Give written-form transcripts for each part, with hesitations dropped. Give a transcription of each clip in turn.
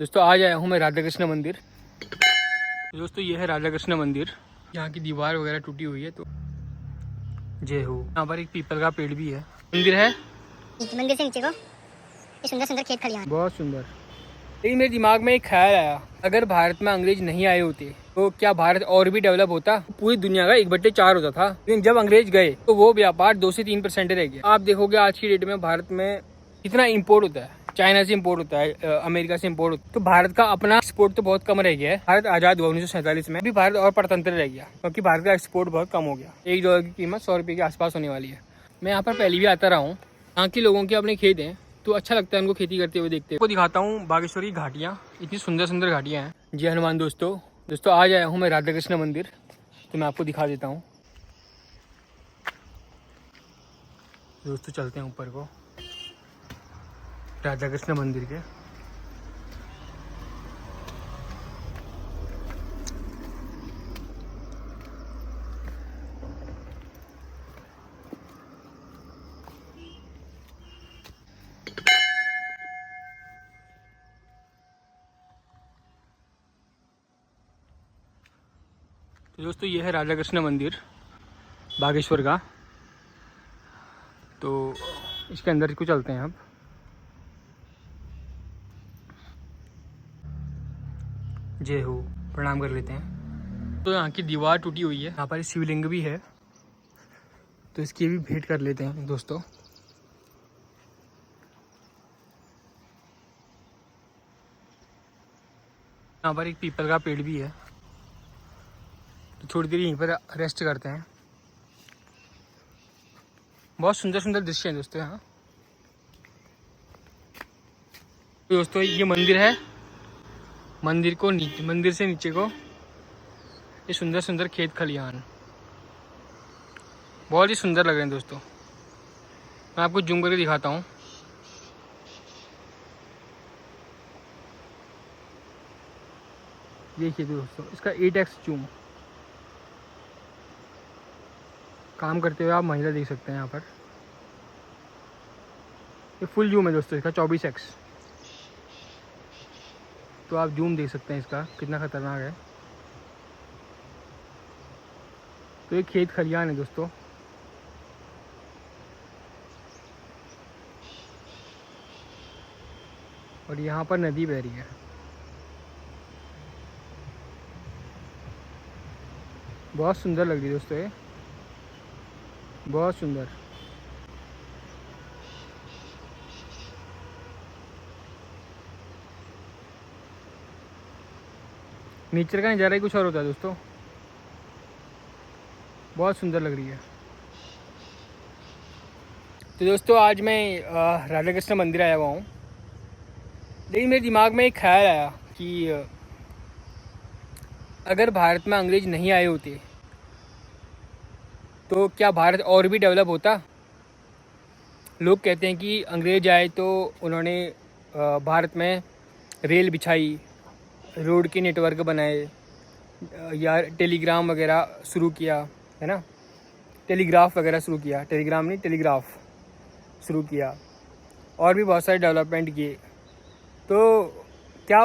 दोस्तों आज आया हूँ मैं राधा कृष्ण मंदिर। दोस्तों ये है राधा कृष्ण मंदिर। यहाँ की दीवार वगैरह टूटी हुई है तो जय हो। यहाँ पर एक पीपल का पेड़ भी है। मंदिर है, मंदिर से नीचे को ये सुंदर सुंदर खेत खलियान, बहुत सुंदर। लेकिन मेरे दिमाग में एक ख्याल आया, अगर भारत में अंग्रेज नहीं आए होते तो क्या भारत और भी डेवलप होता? पूरी दुनिया का 1/4 होता था। लेकिन जब अंग्रेज गए तो वो व्यापार 2 से 3% रह गया। आप देखोगे आज की डेट में भारत में कितना इम्पोर्ट होता है, चाइना से इम्पोर्ट होता है, अमेरिका से इम्पोर्ट होता है। तो भारत का अपना एक्सपोर्ट तो बहुत कम रह गया है। भारत आजाद हुआ 1947 में, भी भारत और परतंत्र रह गया क्योंकि भारत का एक्सपोर्ट बहुत कम हो गया। $1 की कीमत 100 रुपये के आसपास होने वाली है। मैं यहाँ पर पहले भी आता रहा हूँ। यहाँ के लोगों के अपने खेत हैं तो अच्छा लगता है उनको खेती करते हुए देखते। आपको दिखाता हूँ बागेश्वर की घाटियाँ, इतनी सुंदर सुंदर घाटियाँ हैं। जय हनुमान। दोस्तों आज आया हूँ मैं राधा कृष्ण मंदिर, तो मैं आपको दिखा देता हूँ। दोस्तों चलते हैं ऊपर को राधा कृष्ण मंदिर के। तो दोस्तों ये है राधा कृष्ण मंदिर बागेश्वर का। तो इसके अंदर को चलते हैं अब। जय हो, प्रणाम कर लेते हैं। तो यहाँ की दीवार टूटी हुई है, यहाँ पर शिवलिंग भी है तो इसकी भी भेंट कर लेते हैं दोस्तों। यहाँ पर एक पीपल का पेड़ भी है तो थोड़ी देर यहीं पर रेस्ट करते हैं। बहुत सुंदर सुंदर दृश्य हैं दोस्तों यहाँ। तो दोस्तों ये मंदिर है, मंदिर से नीचे को ये सुंदर सुंदर खेत खलियान बहुत ही सुंदर लग रहे हैं दोस्तों। मैं आपको जूम करके दिखाता हूँ। देखिए दोस्तों इसका 8x जूम काम करते हुए आप महिला देख सकते हैं यहाँ पर। ये फुल जूम है दोस्तों इसका 24x, तो आप जूम देख सकते हैं इसका कितना खतरनाक है। तो ये खेत खलियान है दोस्तों। और यहाँ पर नदी बह रही है। बहुत सुंदर लग रही है दोस्तों ये, बहुत सुंदर। नेचर का नज़ारा ही कुछ और होता है दोस्तों, बहुत सुंदर लग रही है। तो दोस्तों आज मैं राधा कृष्ण मंदिर आया हुआ हूँ। लेकिन मेरे दिमाग में एक ख्याल आया कि अगर भारत में अंग्रेज नहीं आए होते तो क्या भारत और भी डेवलप होता? लोग कहते हैं कि अंग्रेज आए तो उन्होंने भारत में रेल बिछाई, रोड के नेटवर्क बनाए, या टेलीग्राम वगैरह शुरू किया, है ना, टेलीग्राफ वगैरह शुरू किया, टेलीग्राम नहीं टेलीग्राफ शुरू किया, और भी बहुत सारे डेवलपमेंट किए। तो क्या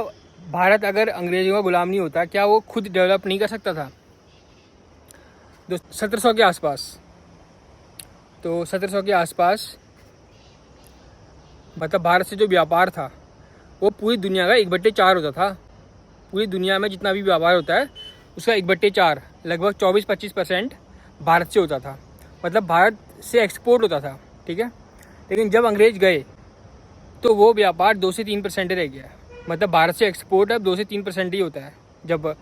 भारत अगर अंग्रेज़ों का गुलाम नहीं होता, क्या वो खुद डेवलप नहीं कर सकता था? 1700 के आसपास, तो 1700 के आसपास मतलब भारत से जो व्यापार था वो पूरी दुनिया का 1/4 होता था। पूरी दुनिया में जितना भी व्यापार होता है उसका 1/4 लगभग 24-25% भारत से होता था। मतलब भारत से एक्सपोर्ट होता था, ठीक है। लेकिन जब अंग्रेज गए तो वो व्यापार 2 से 3% रह गया। मतलब भारत से एक्सपोर्ट अब 2 से 3% ही होता है। जब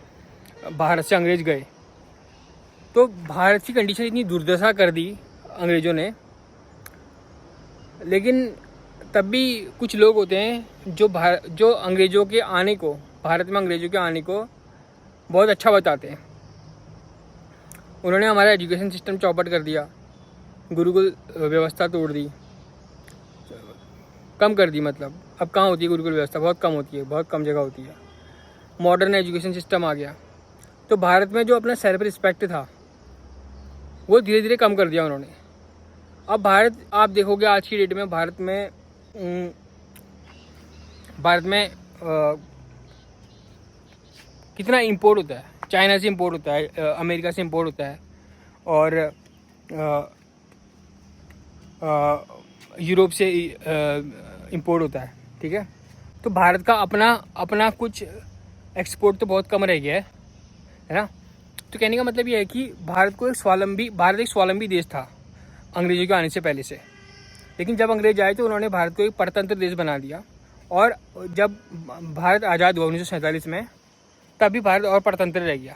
भारत से अंग्रेज गए तो भारत की कंडीशन इतनी दुर्दशा कर दी अंग्रेज़ों ने। लेकिन तब भी कुछ लोग होते हैं जो अंग्रेज़ों के आने को, भारत में अंग्रेज़ों के आने को बहुत अच्छा बताते हैं। उन्होंने हमारा एजुकेशन सिस्टम चौपट कर दिया, गुरुकुल व्यवस्था तोड़ दी, कम कर दी। मतलब अब कहाँ होती है गुरुकुल व्यवस्था, बहुत कम होती है, बहुत कम जगह होती है। मॉडर्न एजुकेशन सिस्टम आ गया तो भारत में जो अपना सेल्फ रिस्पेक्ट था वो धीरे धीरे कम कर दिया उन्होंने। अब भारत, आप देखोगे आज की डेट में भारत में कितना इंपोर्ट होता है, चाइना से इंपोर्ट होता है, अमेरिका से इंपोर्ट होता है, और यूरोप से इंपोर्ट होता है, ठीक है। तो भारत का अपना अपना कुछ एक्सपोर्ट तो बहुत कम रह गया है ना। तो कहने का मतलब ये है कि भारत एक स्वावलंबी देश था अंग्रेजों के आने से पहले से, लेकिन जब अंग्रेज आए तो उन्होंने भारत को एक परतंत्र देश बना दिया, और जब भारत आज़ाद हुआ 1947 में, तभी भारत और परतंत्र रह गया,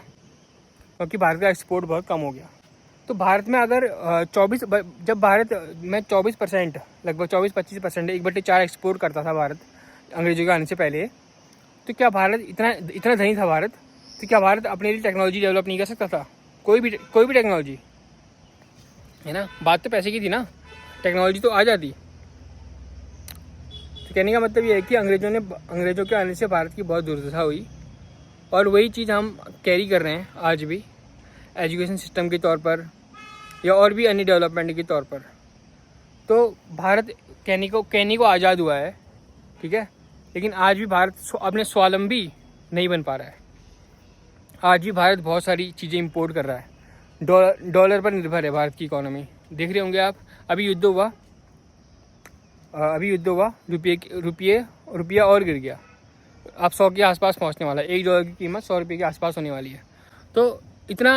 क्योंकि भारत का एक्सपोर्ट बहुत कम हो गया। तो भारत में अगर 24 जब भारत में 24%, लगभग 24-25%, 1/4 एक्सपोर्ट करता था भारत अंग्रेजों के आने से पहले, तो क्या भारत इतना धनी था भारत, तो क्या भारत अपने लिए टेक्नोलॉजी डेवलप नहीं कर सकता था? कोई भी टेक्नोलॉजी, है ना। बात तो पैसे की थी ना, टेक्नोलॉजी तो आ जाती। तो कहने का मतलब ये है कि अंग्रेज़ों के आने से भारत की बहुत दुर्दशा हुई, और वही चीज़ हम कैरी कर रहे हैं आज भी, एजुकेशन सिस्टम के तौर पर या और भी अन्य डेवलपमेंट के तौर पर। तो भारत कहने को आज़ाद हुआ है, ठीक है, लेकिन आज भी भारत अपने स्वावलंबी नहीं बन पा रहा है। आज भी भारत बहुत सारी चीज़ें इंपोर्ट कर रहा है, डॉलर पर निर्भर है भारत की इकोनॉमी। देख रहे होंगे आप, अभी युद्ध हुआ, रुपया और गिर गया, अब 100 के आसपास पहुंचने वाला है। $1 की कीमत 100 रुपये के आसपास होने वाली है। तो इतना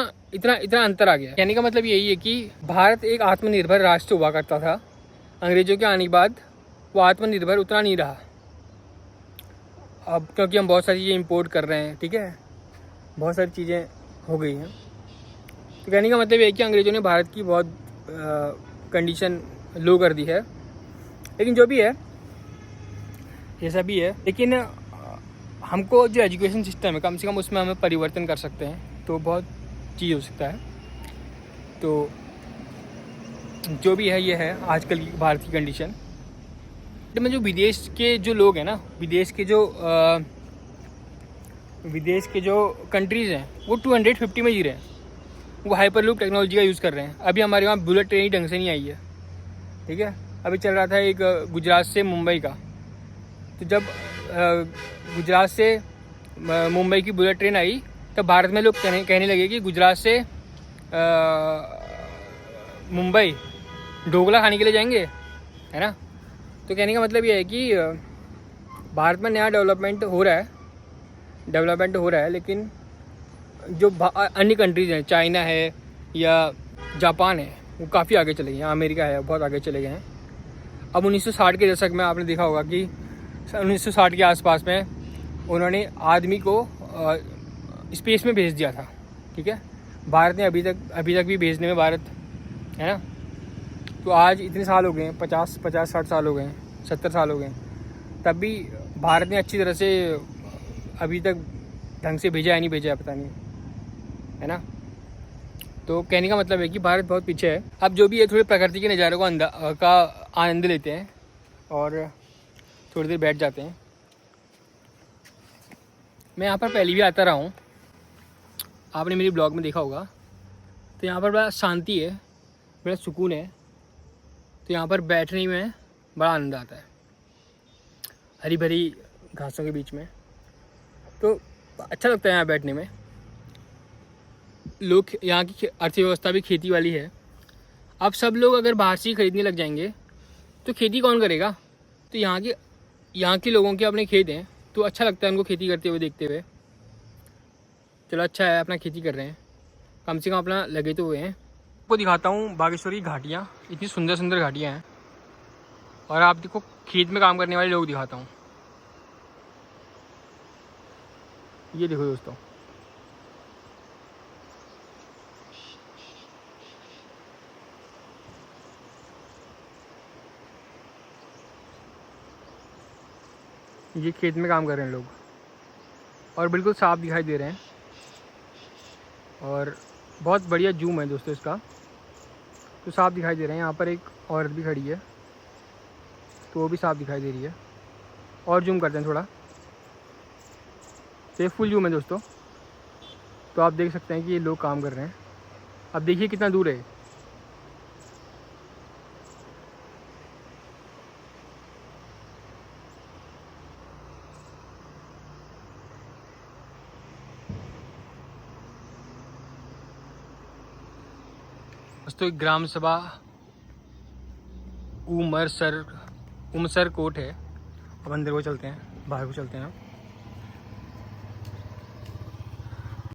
अंतर आ गया। कहने का मतलब यही है कि भारत एक आत्मनिर्भर राष्ट्र हुआ करता था, अंग्रेजों के आने के बाद वो आत्मनिर्भर उतना नहीं रहा। अब क्योंकि हम बहुत सारी चीज़ें इंपोर्ट कर रहे हैं, ठीक है, बहुत सारी चीज़ें हो गई हैं। तो कहने का मतलब ये है कि अंग्रेज़ों ने भारत की बहुत कंडीशन लो कर दी है। लेकिन जो भी है, जैसा भी है, लेकिन हमको जो एजुकेशन सिस्टम है, कम से कम उसमें हमें परिवर्तन कर सकते हैं, तो बहुत चीज़ हो सकता है। तो जो भी है, ये है आजकल की भारत की कंडीशन। तो में जो विदेश के जो लोग हैं ना, विदेश के जो कंट्रीज़ हैं, वो 250 में जी रहे हैं, वो हाइपरलूप टेक्नोलॉजी का यूज़ कर रहे हैं। अभी हमारे वहाँ बुलेट ट्रेन ही ढंग से नहीं आई है, ठीक है। अभी चल रहा था एक गुजरात से मुंबई का, तो जब गुजरात से मुंबई की बुलेट ट्रेन आई, तब भारत में लोग कहने लगे कि गुजरात से मुंबई ढोकला खाने के लिए जाएंगे, है ना। तो कहने का मतलब ये है कि भारत में नया डेवलपमेंट हो रहा है, लेकिन जो अन्य कंट्रीज़ हैं, चाइना है या जापान है, वो काफ़ी आगे चले गए हैं, अमेरिका है, बहुत आगे चले गए हैं। अब 1960 के दशक में आपने देखा होगा कि 1960 के आसपास में उन्होंने आदमी को स्पेस में भेज दिया था, ठीक है। भारत ने अभी तक भी भेजने में भारत, है ना। तो आज इतने साल हो गए हैं, 50-60 साल हो गए हैं, 70 साल हो गए हैं, तब भी भारत ने अच्छी तरह से अभी तक ढंग से भेजा है, नहीं भेजा है, पता नहीं, है ना। तो कहने का मतलब है कि भारत बहुत पीछे है। अब जो भी है, थोड़ी प्रकृति के नज़ारों का आनंद लेते हैं और थोड़ी देर बैठ जाते हैं। मैं यहाँ पर पहले भी आता रहा हूँ, आपने मेरी ब्लॉग में देखा होगा। तो यहाँ पर बड़ा शांति है, बड़ा सुकून है, तो यहाँ पर बैठने में बड़ा आनंद आता है, हरी भरी घासों के बीच में। तो अच्छा लगता है यहाँ बैठने में। लोग, यहाँ की अर्थव्यवस्था भी खेती वाली है। अब सब लोग अगर बाहर से ही खरीदने लग जाएंगे तो खेती कौन करेगा? तो यहाँ के लोगों के अपने खेत हैं, तो अच्छा लगता है उनको खेती करते हुए देखते हुए। चलो अच्छा है, अपना खेती कर रहे हैं, कम से कम अपना लगे तो हुए हैं। आपको दिखाता हूँ बागेश्वर की घाटियाँ, इतनी सुंदर सुंदर घाटियाँ हैं। और आप देखो, खेत में काम करने वाले लोग दिखाता हूँ। ये देखो दोस्तों, ये खेत में काम कर रहे हैं लोग, और बिल्कुल साफ दिखाई दे रहे हैं। और बहुत बढ़िया जूम है दोस्तों इसका, तो साफ दिखाई दे रहे हैं। यहाँ पर एक औरत भी खड़ी है, तो वो भी साफ दिखाई दे रही है। और जूम करते हैं थोड़ा, तो फुल जूम है दोस्तों, तो आप देख सकते हैं कि ये लोग काम कर रहे हैं। अब देखिए कितना दूर है। दोस्तों एक ग्राम सभा उमरसर कोट है। अब अंदर को चलते हैं, बाहर को चलते हैं।